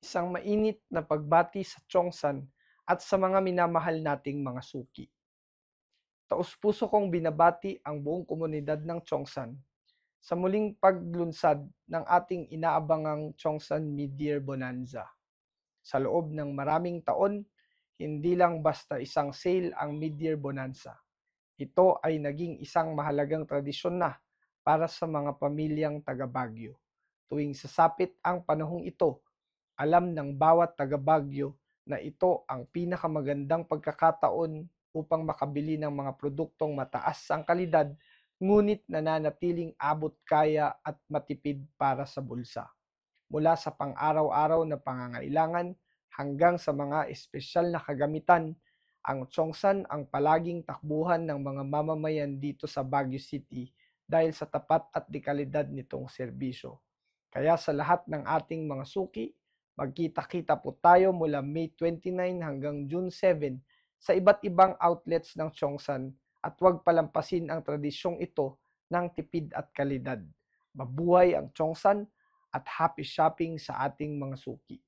Isang mainit na pagbati sa Chongsan at sa mga minamahal nating mga suki. Taus-puso kong binabati ang buong komunidad ng Chongsan sa muling paglunsad ng ating inaabangang Chongsan Mid-Year Bonanza. Sa loob ng maraming taon, hindi lang basta isang sale ang Mid-Year Bonanza. Ito ay naging isang mahalagang tradisyon na para sa mga pamilyang taga Baguio. Tuwing sasapit ang panahong ito, alam ng bawat taga-Baguio na ito ang pinakamagandang pagkakataon upang makabili ng mga produktong mataas ang kalidad ngunit nananatiling abot kaya at matipid para sa bulsa. Mula sa pang-araw-araw na pangangailangan hanggang sa mga espesyal na kagamitan, ang Chongsan ang palaging takbuhan ng mga mamamayan dito sa Baguio City dahil sa tapat at dekalidad nitong serbisyo. Kaya sa lahat ng ating mga suki, magkita-kita po tayo mula May 29 hanggang June 7 sa iba't ibang outlets ng Chongsan at huwag palampasin ang tradisyong ito ng tipid at kalidad. Mabuhay ang Chongsan at happy shopping sa ating mga suki.